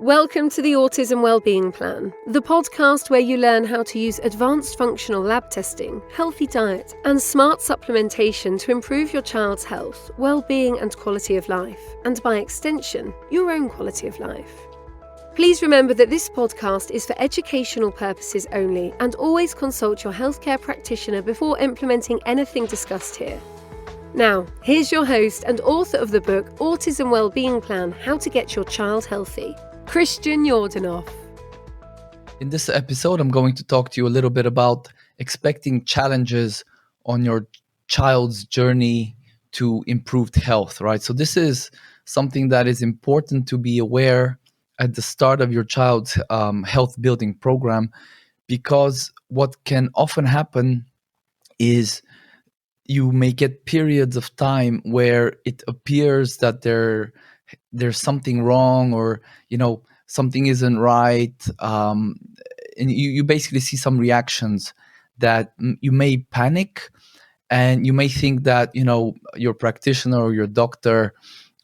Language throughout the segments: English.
Welcome to the Autism Wellbeing Plan, the podcast where you learn how to use advanced functional lab testing, healthy diet, and smart supplementation to improve your child's health, well-being, and quality of life, and by extension, your own quality of life. Please remember that this podcast is for educational purposes only, and always consult your healthcare practitioner before implementing anything discussed here. Now, here's your host and author of the book Autism Wellbeing Plan: How to Get Your Child Healthy, Christian Yordanov. In this episode, I'm going to talk to you a little bit about expecting challenges on your child's journey to improved health, right? So this is something that is important to be aware at the start of your child's health building program, because what can often happen is you may get periods of time where it appears that there's something wrong, or something isn't right, and you basically see some reactions that you may panic, and you may think that your practitioner or your doctor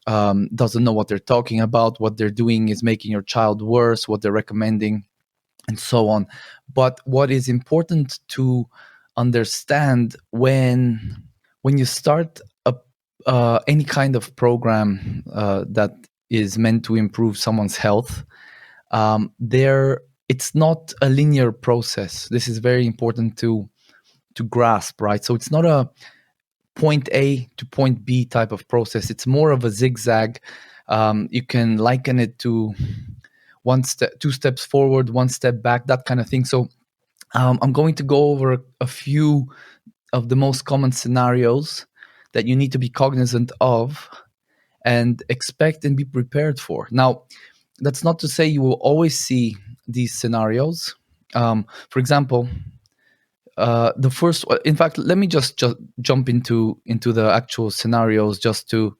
doesn't know what they're talking about, what they're doing is making your child worse, what they're recommending, and so on. But what is important to understand when you start any kind of program that is meant to improve someone's health, it's not a linear process. This is very important to grasp, right? So it's not a point A to point B type of process. It's more of a zigzag. You can liken it to two steps forward, one step back, that kind of thing. So I'm going to go over a few of the most common scenarios that you need to be cognizant of and expect and be prepared for. Now, that's not to say you will always see these scenarios. For example, the first, in fact, let me just jump into the actual scenarios just to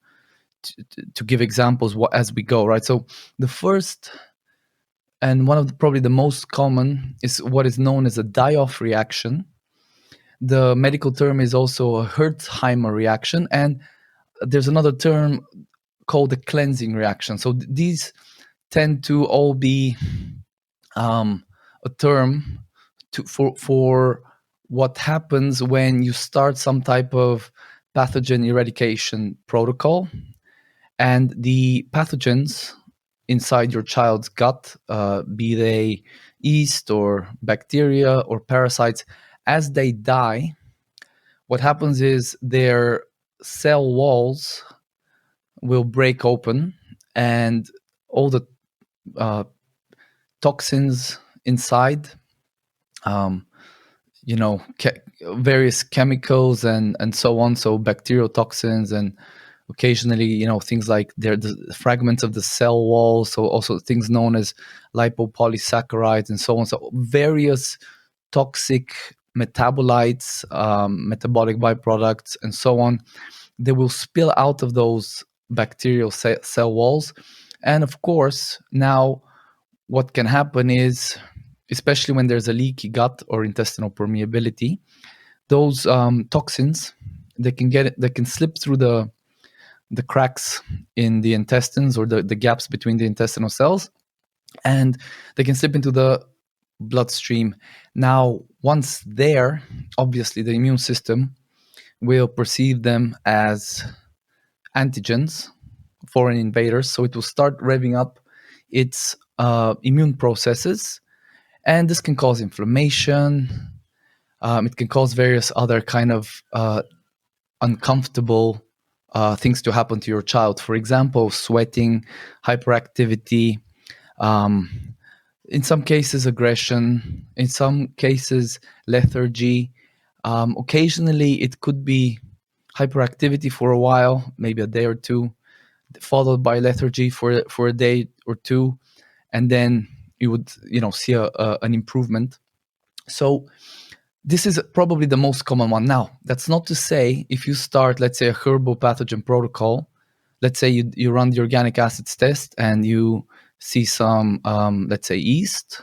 give examples as we go, right? So the first, and one of probably the most common, is what is known as a die-off reaction. The medical term is also a Hertzheimer reaction, and there's another term called the cleansing reaction. So these tend to all be a term for what happens when you start some type of pathogen eradication protocol, and the pathogens inside your child's gut, be they yeast or bacteria or parasites, as they die, what happens is their cell walls will break open, and all the toxins inside, various chemicals and so on, so bacterial toxins, and occasionally things like the fragments of the cell wall, so also things known as lipopolysaccharides and so on, so various toxic metabolites, metabolic byproducts, and so on, they will spill out of those bacterial cell walls. And of course, now what can happen is, especially when there's a leaky gut or intestinal permeability, those toxins, they can slip through the cracks in the intestines, or the gaps between the intestinal cells, and they can slip into the bloodstream. Now, once there, obviously the immune system will perceive them as antigens, foreign invaders, so it will start revving up its immune processes, and this can cause inflammation. It can cause various other kind of uncomfortable things to happen to your child. For example, sweating, hyperactivity, in some cases aggression, in some cases lethargy. Occasionally it could be hyperactivity for a while, maybe a day or two, followed by lethargy for a day or two, and then you would see an improvement. So this is probably the most common one. Now, that's not to say if you start, let's say, a herbopathogen protocol, let's say you run the organic acids test and you see some, let's say, yeast,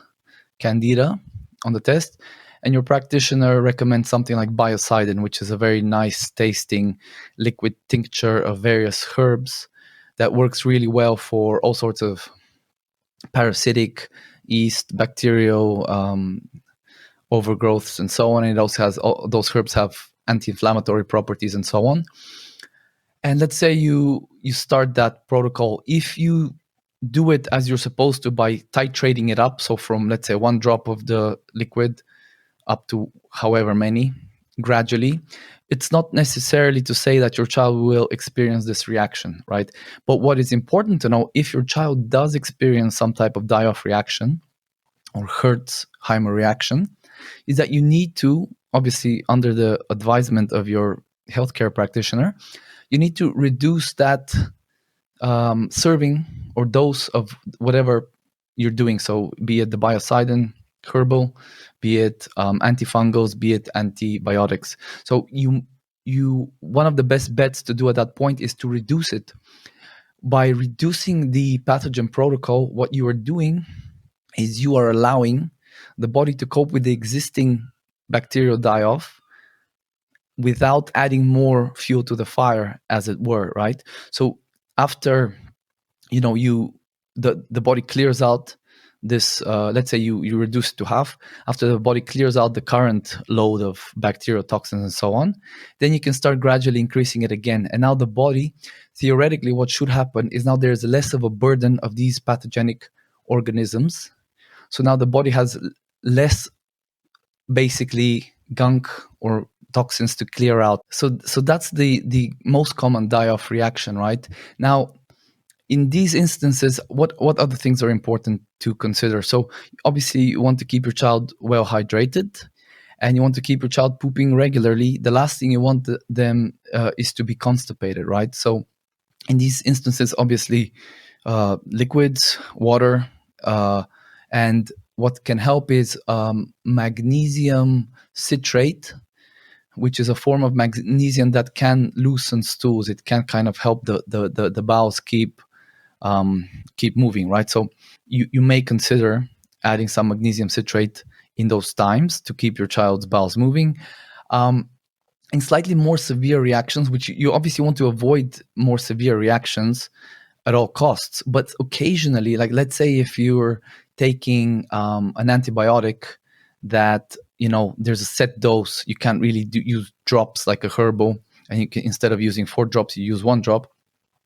candida on the test, and your practitioner recommends something like biocidin, which is a very nice tasting liquid tincture of various herbs that works really well for all sorts of parasitic, yeast, bacterial overgrowths, and so on. And it also has those herbs have anti-inflammatory properties and so on. And let's say you start that protocol. If you do it as you're supposed to by titrating it up, so from, let's say, 1 drop of the liquid up to however many gradually, it's not necessarily to say that your child will experience this reaction, right? But what is important to know, if your child does experience some type of die-off reaction or Hertzheimer reaction, is that you need to, obviously under the advisement of your healthcare practitioner, you need to reduce that serving or dose of whatever you're doing. So be it the biocidin, herbal, be it antifungals, be it antibiotics. So you one of the best bets to do at that point is to reduce it. By reducing the pathogen protocol, what you are doing is you are allowing the body to cope with the existing bacterial die-off without adding more fuel to the fire, as it were, right? So after the body clears out this, let's say you reduce it to half, after the body clears out the current load of bacterial toxins and so on, then you can start gradually increasing it again. And now the body, theoretically, what should happen is now there's less of a burden of these pathogenic organisms. So now the body has less, basically, gunk or toxins to clear out. So that's the most common die-off reaction, right? Now, in these instances, what other things are important to consider? So obviously you want to keep your child well hydrated, and you want to keep your child pooping regularly. The last thing you want them is to be constipated, right? So in these instances, obviously, liquids, water, and what can help is magnesium citrate, which is a form of magnesium that can loosen stools. It can kind of help the bowels keep moving, right? So you may consider adding some magnesium citrate in those times to keep your child's bowels moving. In slightly more severe reactions, which you obviously want to avoid more severe reactions at all costs, but occasionally, like let's say if you're taking an antibiotic that, there's a set dose, you can't really use drops like a herbal, and you can, instead of using 4 drops, you use 1 drop.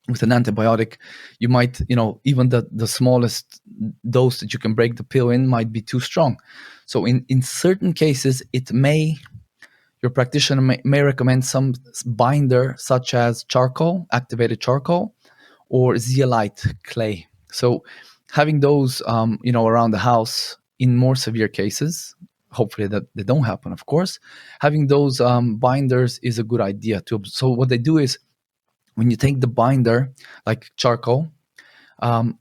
With an antibiotic, you might, even the smallest dose that you can break the pill in might be too strong. So in certain cases, your practitioner may recommend some binder, such as charcoal, activated charcoal, or zeolite clay. So having those, around the house in more severe cases, hopefully that they don't happen, of course, having those binders is a good idea too. So what they do is, when you take the binder, like charcoal,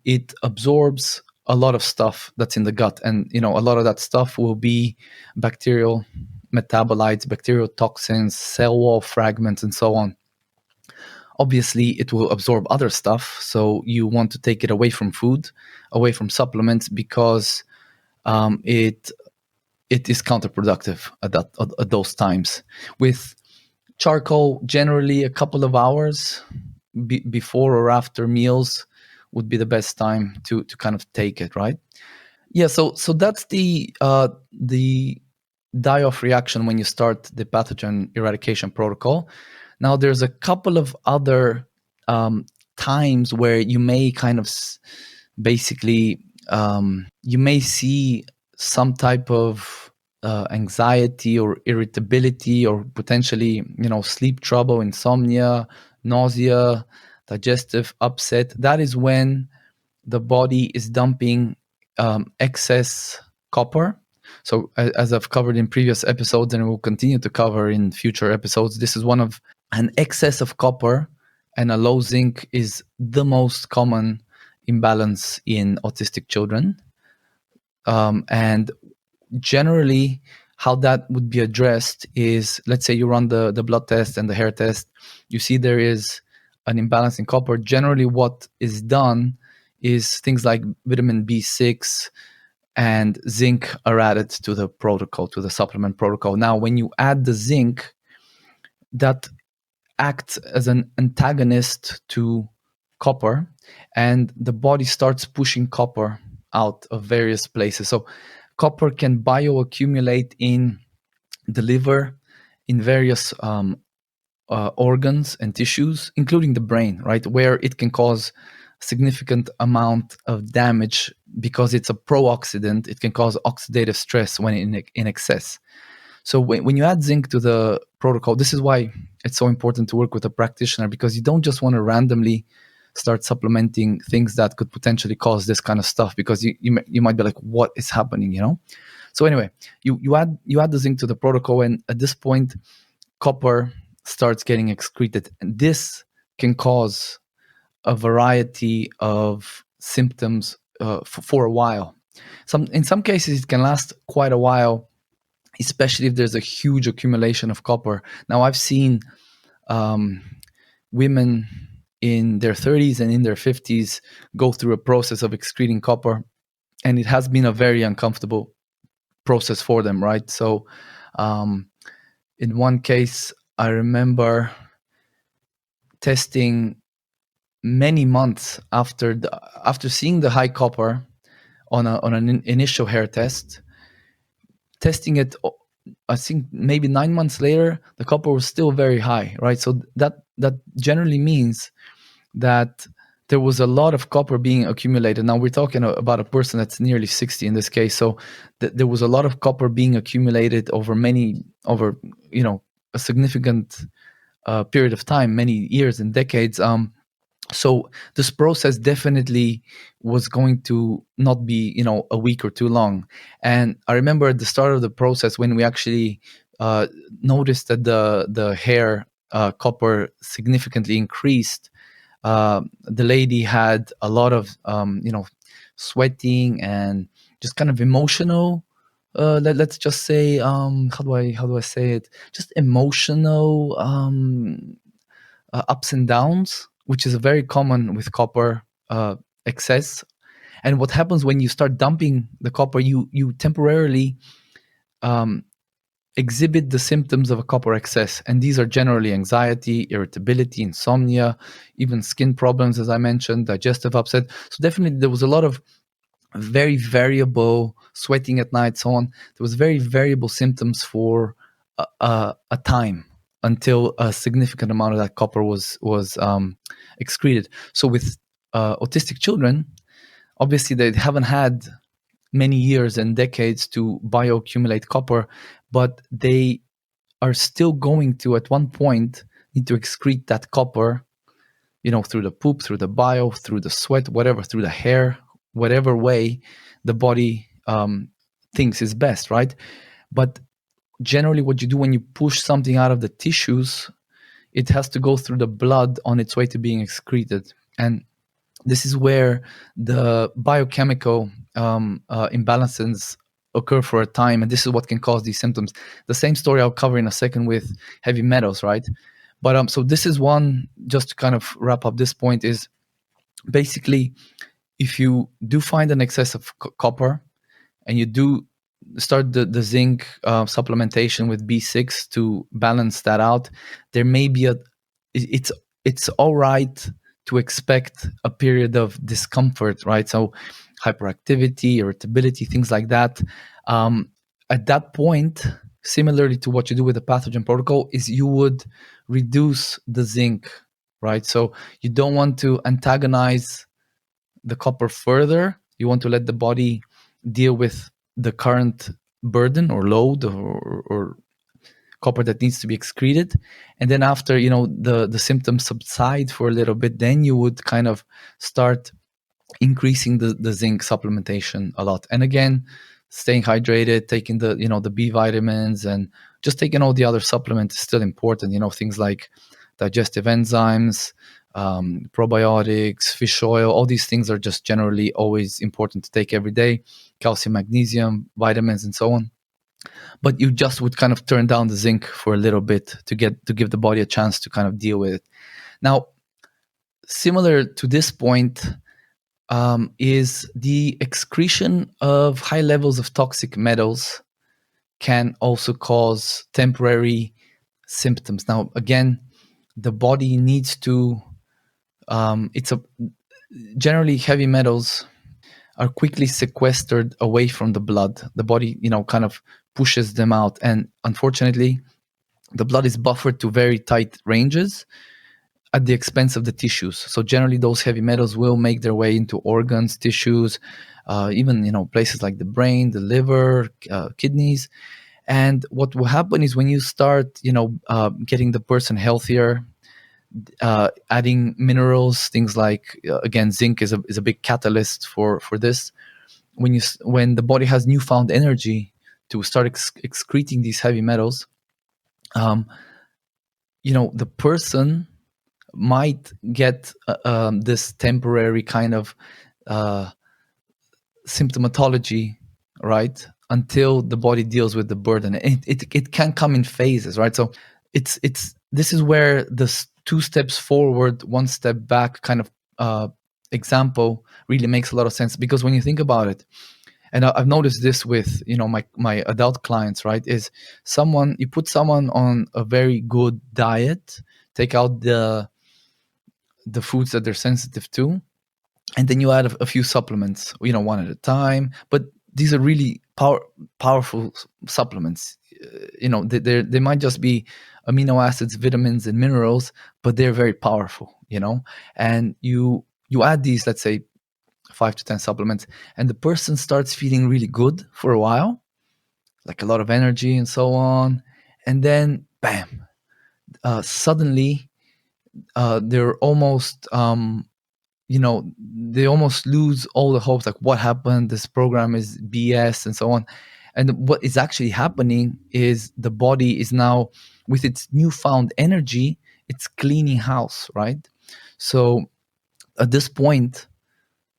it absorbs a lot of stuff that's in the gut. And, a lot of that stuff will be bacterial metabolites, bacterial toxins, cell wall fragments, and so on. Obviously, it will absorb other stuff. So you want to take it away from food, away from supplements, because it is counterproductive at those times. With charcoal, generally a couple of hours before or after meals would be the best time to kind of take it, right? Yeah, so that's the die-off reaction when you start the pathogen eradication protocol. Now, there's a couple of other times where you may kind of basically you may see some type of anxiety or irritability, or potentially, sleep trouble, insomnia, nausea, digestive upset. That is when the body is dumping excess copper. So as I've covered in previous episodes, and will continue to cover in future episodes, this is one of an excess of copper and a low zinc is the most common imbalance in autistic children. And generally, how that would be addressed is, let's say you run the blood test and the hair test, you see there is an imbalance in copper. Generally, what is done is things like vitamin B6 and zinc are added to the protocol, to the supplement protocol. Now, when you add the zinc, that acts as an antagonist to copper, and the body starts pushing copper out of various places. So copper can bioaccumulate in the liver, in various organs and tissues, including the brain, right, where it can cause significant amount of damage because it's a pro-oxidant. It can cause oxidative stress when in excess. So when you add zinc to the protocol, this is why it's so important to work with a practitioner, because you don't just want to randomly start supplementing things that could potentially cause this kind of stuff, because you might be like, what is happening, you know? So anyway, you add the zinc to the protocol, and at this point, copper starts getting excreted, and this can cause a variety of symptoms for a while. In some cases, it can last quite a while, especially if there's a huge accumulation of copper. Now, I've seen women in their 30s and in their 50s go through a process of excreting copper, and it has been a very uncomfortable process for them, right? So in one case, I remember testing many months after seeing the high copper on an initial hair test, testing it, I think maybe 9 months later, the copper was still very high, right? So that generally means that there was a lot of copper being accumulated. Now we're talking about a person that's nearly 60 in this case. So there was a lot of copper being accumulated over a significant period of time, many years and decades. So this process definitely was going to not be, a week or too long. And I remember at the start of the process, when we actually noticed that the hair copper significantly increased, the lady had a lot of, sweating and just kind of emotional. Let's just say, how do I say it? Just emotional ups and downs, which is very common with copper excess. And what happens when you start dumping the copper, you temporarily exhibit the symptoms of a copper excess. And these are generally anxiety, irritability, insomnia, even skin problems, as I mentioned, digestive upset. So definitely there was a lot of very variable sweating at night, so on. There was very variable symptoms for a time until a significant amount of that copper was excreted. So with autistic children, obviously they haven't had many years and decades to bioaccumulate copper, but they are still going to, at one point, need to excrete that copper, through the poop, through the bile, through the sweat, whatever, through the hair, whatever way the body thinks is best, right? But generally what you do when you push something out of the tissues, it has to go through the blood on its way to being excreted. And this is where the biochemical imbalances occur for a time, and this is what can cause these symptoms. The same story I'll cover in a second with heavy metals, right? But so this is one, just to kind of wrap up this point, is basically if you do find an excess of copper and you do start the zinc supplementation with B6 to balance that out, there may be it's all right to expect a period of discomfort, right? So hyperactivity, irritability, things like that. At that point, similarly to what you do with the pathogen protocol, is you would reduce the zinc, right? So you don't want to antagonize the copper further. You want to let the body deal with the current burden or load or copper that needs to be excreted. And then after, the symptoms subside for a little bit, then you would kind of start increasing the zinc supplementation a lot. And again, staying hydrated, taking the B vitamins, and just taking all the other supplements is still important. Things like digestive enzymes, probiotics, fish oil, all these things are just generally always important to take every day. Calcium, magnesium, vitamins, and so on. But you just would kind of turn down the zinc for a little bit to give the body a chance to kind of deal with it. Now, similar to this point is the excretion of high levels of toxic metals can also cause temporary symptoms. Now, again, the body needs to generally heavy metals are quickly sequestered away from the blood. The body, kind of pushes them out. And unfortunately, the blood is buffered to very tight ranges at the expense of the tissues. So generally, those heavy metals will make their way into organs, tissues, even places like the brain, the liver, kidneys. And what will happen is when you start, getting the person healthier, adding minerals, things like again, zinc is a big catalyst for this. When the body has newfound energy to start excreting these heavy metals, the person might get this temporary kind of symptomatology, right? Until the body deals with the burden. It can come in phases, right? So it's this is where the 2 steps forward, 1 step back kind of example really makes a lot of sense, because when you think about it, and I've noticed this with my adult clients, right? Is you put someone on a very good diet, take out the foods that they're sensitive to, and then you add a few supplements, one at a time. But these are really powerful supplements. They might just be amino acids, vitamins, and minerals, but they're very powerful. And you add these, let's say, 5 to 10 supplements, and the person starts feeling really good for a while, like a lot of energy and so on, and then bam, suddenly they're almost they almost lose all the hopes, like what happened, this program is BS and so on. And what is actually happening is the body is now, with its newfound energy, it's cleaning house, right? So at this point,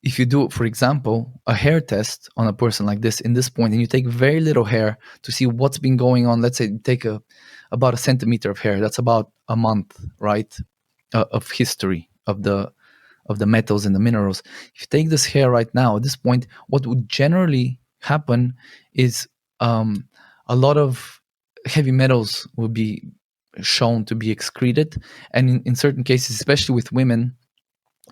if you do, for example, a hair test on a person like this in this point, and you take very little hair to see what's been going on, let's say you take about a centimeter of hair, that's about a month, right, of history of the metals and the minerals. If you take this hair right now, at this point, what would generally happen is a lot of heavy metals will be shown to be excreted. And in certain cases, especially with women,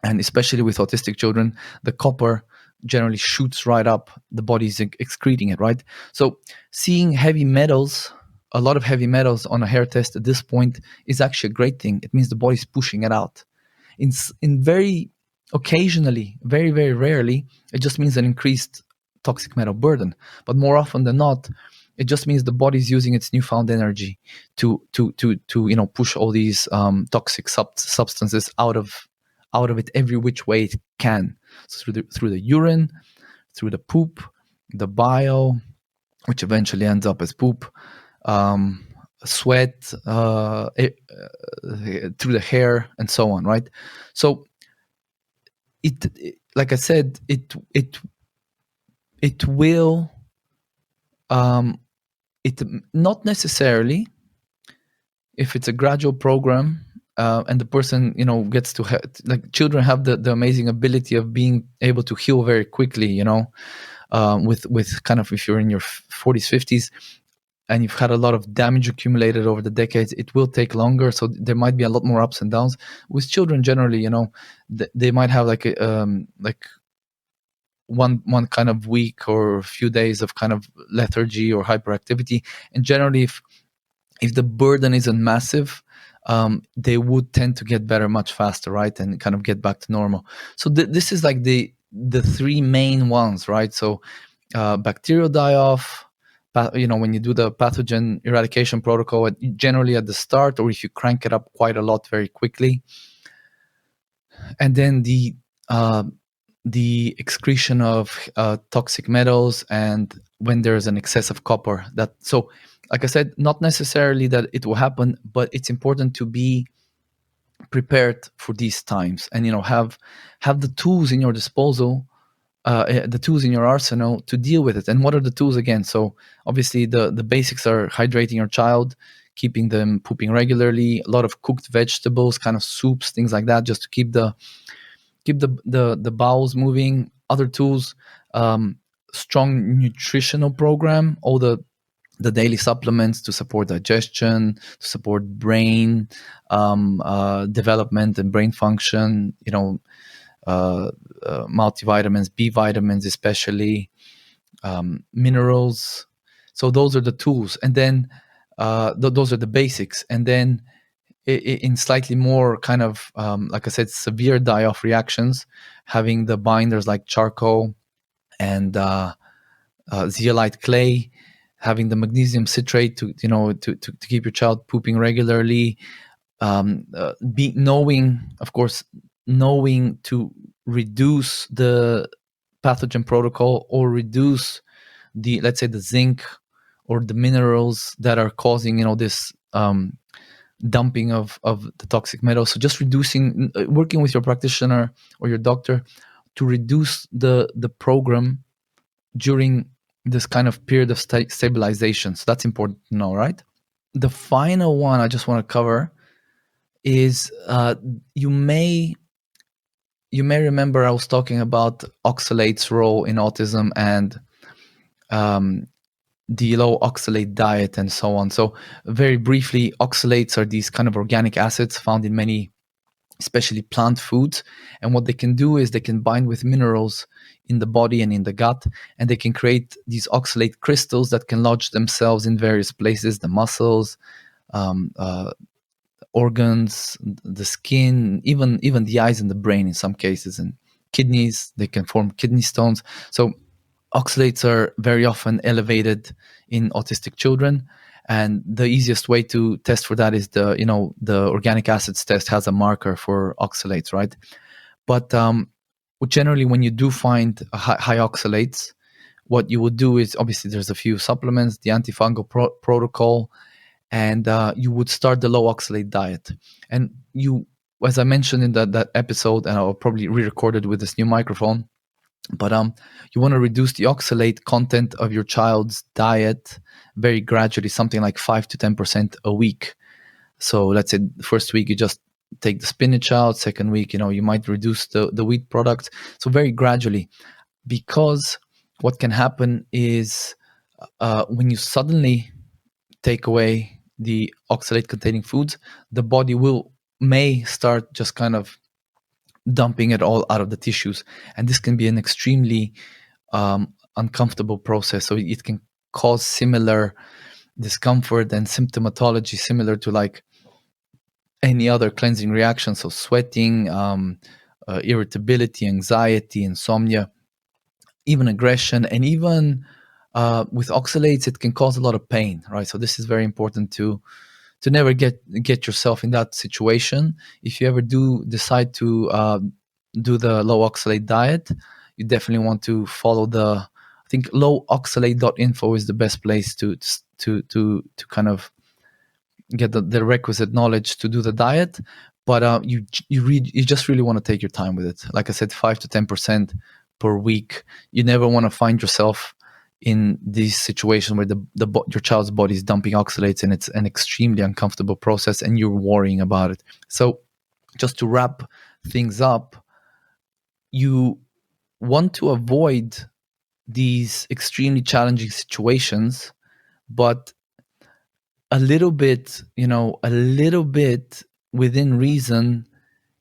and especially with autistic children, the copper generally shoots right up. The body's excreting it, right? So seeing heavy metals, a lot of heavy metals on a hair test at this point is actually a great thing. It means the body's pushing it out. In very occasionally, very, very rarely, it just means an increased toxic metal burden. But more often than not, it just means the body's using its newfound energy to push all these toxic substances out of it every which way it can. So through the urine, through the poop, the bile, which eventually ends up as poop, sweat, through the hair, and so on, right? So it like I said, it will it not necessarily, if it's a gradual program, and the person gets to like, children have the amazing ability of being able to heal very quickly, with kind of, if you're in your 40s, 50s, and you've had a lot of damage accumulated over the decades, it will take longer. So there might be a lot more ups and downs. With children, generally, they might have like one kind of week or a few days of kind of lethargy or hyperactivity. And generally, if the burden isn't massive, they would tend to get better much faster, right? And kind of get back to normal. So this is like the 3 main ones, right? So bacterial die-off, when you do the pathogen eradication protocol, generally at the start, or if you crank it up quite a lot very quickly. And then the excretion of toxic metals, and when there's an excess of copper. So like I said, not necessarily that it will happen, but it's important to be prepared for these times, and have the tools in your disposal, the tools in your arsenal to deal with it. And what are the tools again? So obviously the basics are hydrating your child, keeping them pooping regularly, a lot of cooked vegetables, kind of soups, things like that, just to keep the bowels moving. Other tools, strong nutritional program, all the daily supplements to support digestion, to support brain development and brain function, multivitamins, B vitamins especially, minerals. So those are the tools, and then those are the basics. And then in slightly more kind of like I said, severe die-off reactions, having the binders like charcoal and zeolite clay, having the magnesium citrate to keep your child pooping regularly, knowing to reduce the pathogen protocol, or reduce the, let's say, the zinc or the minerals that are causing this dumping of the toxic metals. So just reducing, working with your practitioner or your doctor to reduce the program during this kind of period of stabilization. So that's important to know, right? The final one I just want to cover is you may remember I was talking about oxalate's role in autism, and the low oxalate diet and so on. So very briefly, oxalates are these kind of organic acids found in many, especially plant foods. And what they can do is they can bind with minerals in the body and in the gut, and they can create these oxalate crystals that can lodge themselves in various places, the muscles, organs, the skin, even the eyes and the brain in some cases, and kidneys. They can form kidney stones. So oxalates are very often elevated in autistic children, and the easiest way to test for that is the organic acids test has a marker for oxalates, right? But generally, when you do find high oxalates, what you would do is, obviously there's a few supplements, the antifungal protocol, and you would start the low oxalate diet. And you, as I mentioned in that episode, and I'll probably re-record it with this new microphone, but you want to reduce the oxalate content of your child's diet very gradually, something like 5 to 10% a week. So let's say the first week you just take the spinach out, second week you might reduce the wheat products. So very gradually, because what can happen is when you suddenly take away the oxalate containing foods, the body may start just kind of dumping it all out of the tissues, and this can be an extremely uncomfortable process. So it can cause similar discomfort and symptomatology similar to like any other cleansing reaction. So sweating, irritability, anxiety, insomnia, even aggression, and even with oxalates, it can cause a lot of pain, right? So this is very important to never get yourself in that situation. If you ever do decide to do the low oxalate diet, you definitely want to follow I think lowoxalate.info is the best place to kind of get the requisite knowledge to do the diet. But you just really want to take your time with it. Like I said, 5 to 10% per week. You never want to find yourself in this situation where your child's body is dumping oxalates, and it's an extremely uncomfortable process, and you're worrying about it. So just to wrap things up, you want to avoid these extremely challenging situations, but a little bit within reason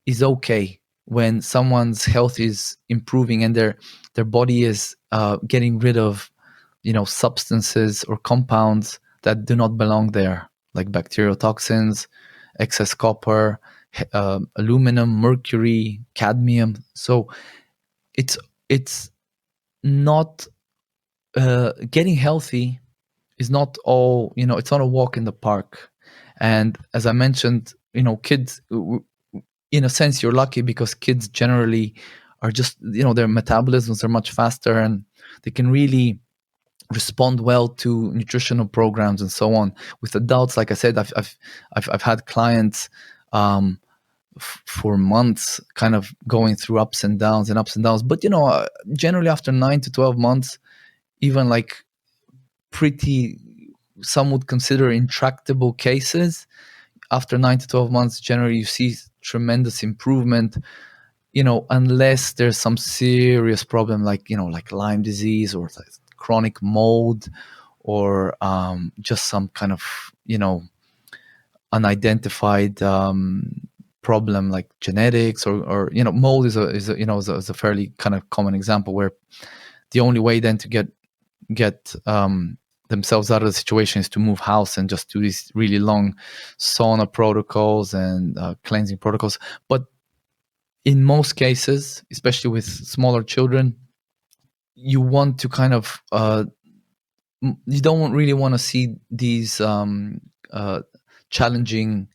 is okay when someone's health is improving and their body is getting rid of substances or compounds that do not belong there, like bacterial toxins, excess copper, aluminum, mercury, cadmium. So it's not getting healthy is not all, it's not a walk in the park. And as I mentioned, kids, in a sense, you're lucky because kids generally are just, their metabolisms are much faster, and they can really respond well to nutritional programs and so on. With adults, like I said, I've had clients for months kind of going through ups and downs. But generally after 9 to 12 months, even like pretty, some would consider intractable cases, after 9 to 12 months, generally you see tremendous improvement, unless there's some serious problem like Lyme disease or chronic mold, or just some kind of unidentified problem like genetics or mold is a fairly kind of common example, where the only way then to get themselves out of the situation is to move house and just do these really long sauna protocols and cleansing protocols. But in most cases, especially with smaller children, you want to kind of you don't really want to see these challenging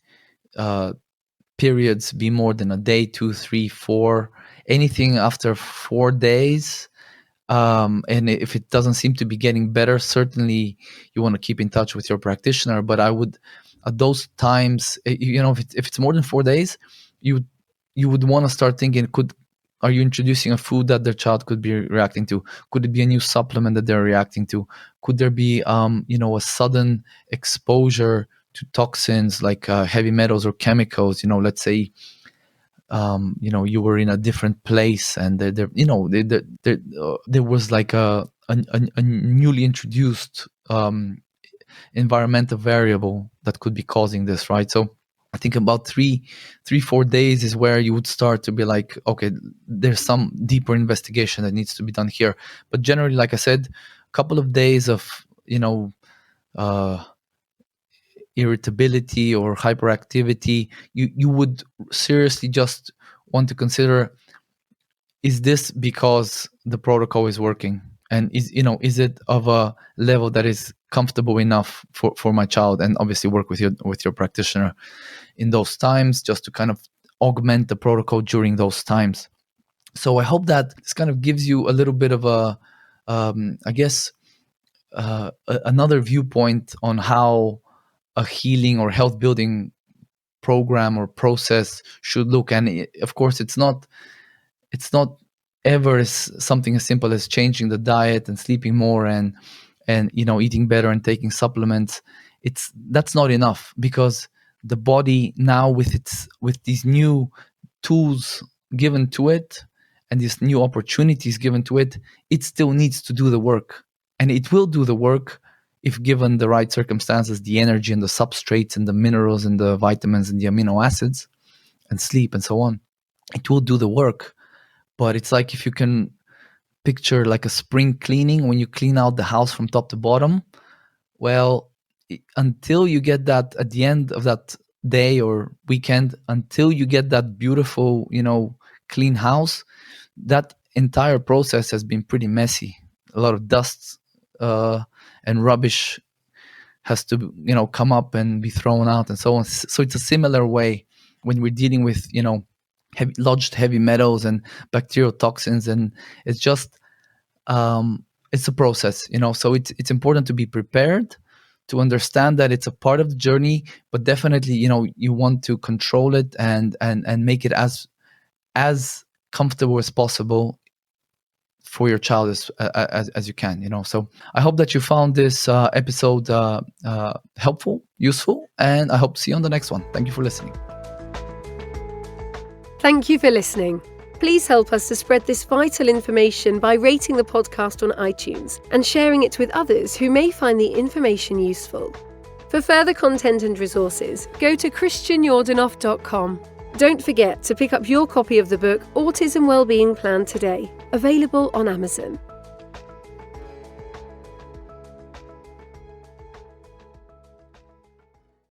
periods be more than a day, 2, 3, 4. Anything after 4 days, and if it doesn't seem to be getting better, certainly you want to keep in touch with your practitioner. But I would, at those times, if it's more than 4 days, you would want to start thinking, are you introducing a food that their child could be reacting to? Could it be a new supplement that they're reacting to? Could there be a sudden exposure to toxins like heavy metals or chemicals? Let's say you were in a different place and there was like a newly introduced environmental variable that could be causing this, right? So I think about 3-4 days is where you would start to be like, okay, there's some deeper investigation that needs to be done here. But generally, like I said, a couple of days of irritability or hyperactivity, you would seriously just want to consider, is this because the protocol is working, and is it of a level that is comfortable enough for my child? And obviously work with your practitioner in those times, just to kind of augment the protocol during those times. So I hope that this kind of gives you a little bit of another viewpoint on how a healing or health building program or process should look. And of course, it's not ever something as simple as changing the diet and sleeping more and eating better and taking supplements. That's not enough, because the body now, with these new tools given to it and these new opportunities given to it, it still needs to do the work. And it will do the work if given the right circumstances, the energy and the substrates and the minerals and the vitamins and the amino acids and sleep and so on. It will do the work. But it's like, if you can picture like a spring cleaning, when you clean out the house from top to bottom, well, until you get that at the end of that day or weekend, until you get that beautiful, clean house, that entire process has been pretty messy. A lot of dust and rubbish has to, come up and be thrown out and so on. So it's a similar way when we're dealing with, lodged heavy metals and bacterial toxins, and it's just it's a process, so it's important to be prepared, to understand that it's a part of the journey, but definitely you want to control it and make it as comfortable as possible for your child as you can. So I hope that you found this episode helpful, useful, and I hope to see you on the next one. Thank you for listening. Thank you for listening. Please help us to spread this vital information by rating the podcast on iTunes and sharing it with others who may find the information useful. For further content and resources, go to christianyordanov.com. Don't forget to pick up your copy of the book Autism Wellbeing Plan today, available on Amazon.